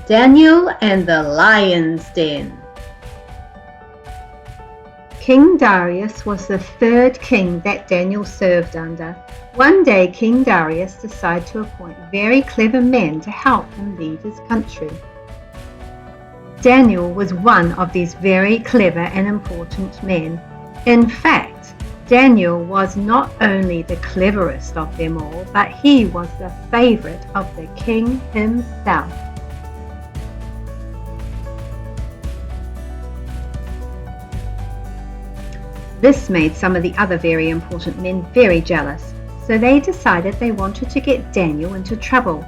Daniel and the Lion's Den. King Darius was the third king that Daniel served under. One day King Darius decided to appoint very clever men to help him lead his country. Daniel was one of these very clever and important men. In fact, Daniel was not only the cleverest of them all, but he was the favorite of the king himself. This made some of the other very important men very jealous, so they decided they wanted to get Daniel into trouble.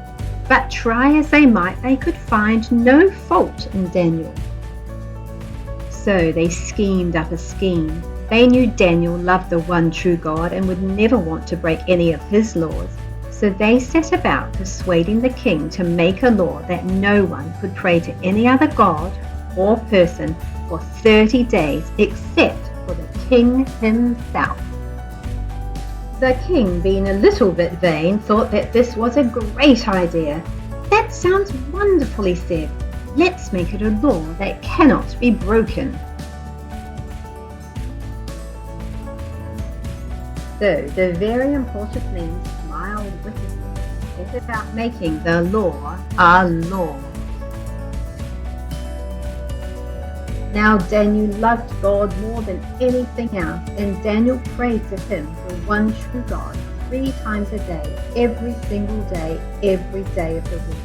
But try as they might, they could find no fault in Daniel. So they schemed up a scheme. They knew Daniel loved the one true God and would never want to break any of his laws. So they set about persuading the king to make a law that no one could pray to any other god or person for 30 days except for the king himself. The king, being a little bit vain, thought that this was a great idea. "That sounds wonderful," he said. "Let's make it a law that cannot be broken." So the very important men smiled wickedly and set about making the law a law. Now Daniel loved God more than anything else, and Daniel prayed to him, the one true God, 3 times a day, every single day, every day of the week.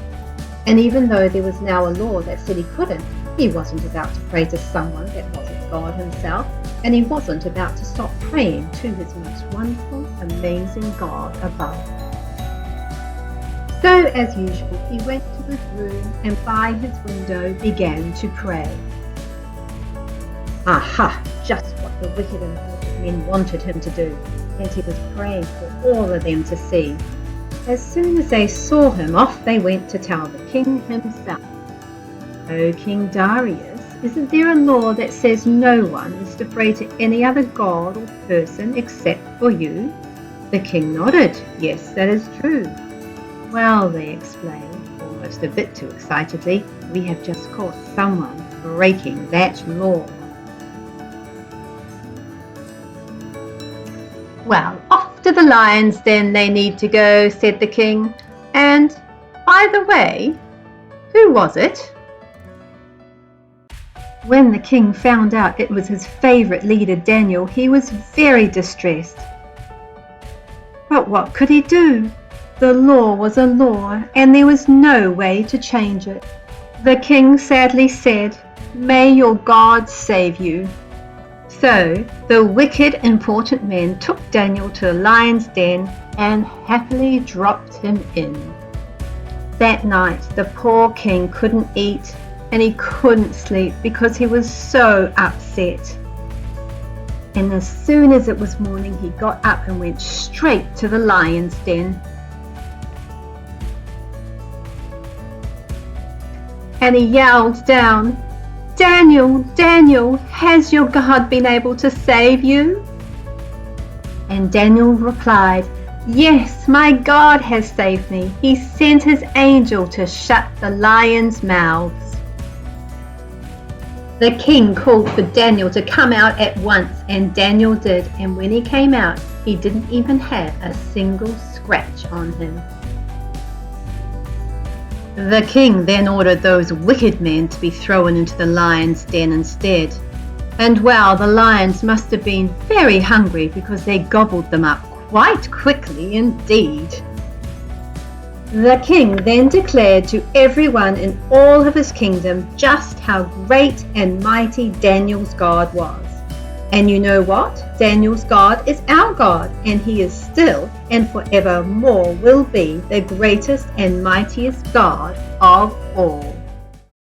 And even though there was now a law that said he couldn't, he wasn't about to pray to someone that wasn't God himself, and he wasn't about to stop praying to his most wonderful, amazing God above. So as usual, he went to his room and by his window began to pray. Aha! Just what the wicked and wicked men wanted him to do, and he was praying for all of them to see. As soon as they saw him, off they went to tell the king himself. "O King Darius, isn't there a law that says no one is to pray to any other god or person except for you?" The king nodded. "Yes, that is true." "Well," they explained, almost a bit too excitedly, "we have just caught someone breaking that law." "Well, off to the lion's den they need to go," said the king. "And, by the way, who was it?" When the king found out it was his favorite leader Daniel, he was very distressed. But what could he do? The law was a law, and there was no way to change it. The king sadly said, "May your God save you." So the wicked important men took Daniel to the lion's den and happily dropped him in. That night the poor king couldn't eat and he couldn't sleep because he was so upset. And as soon as it was morning, he got up and went straight to the lion's den. And he yelled down, "Daniel, Daniel, has your God been able to save you?" And Daniel replied, "Yes, my God has saved me. He sent his angel to shut the lions' mouths." The king called for Daniel to come out at once, and Daniel did, and when he came out, he didn't even have a single scratch on him. The king then ordered those wicked men to be thrown into the lion's den instead. And well, the lions must have been very hungry because they gobbled them up quite quickly indeed. The king then declared to everyone in all of his kingdom just how great and mighty Daniel's God was. And you know what? Daniel's God is our God, and he is still and forevermore will be the greatest and mightiest God of all.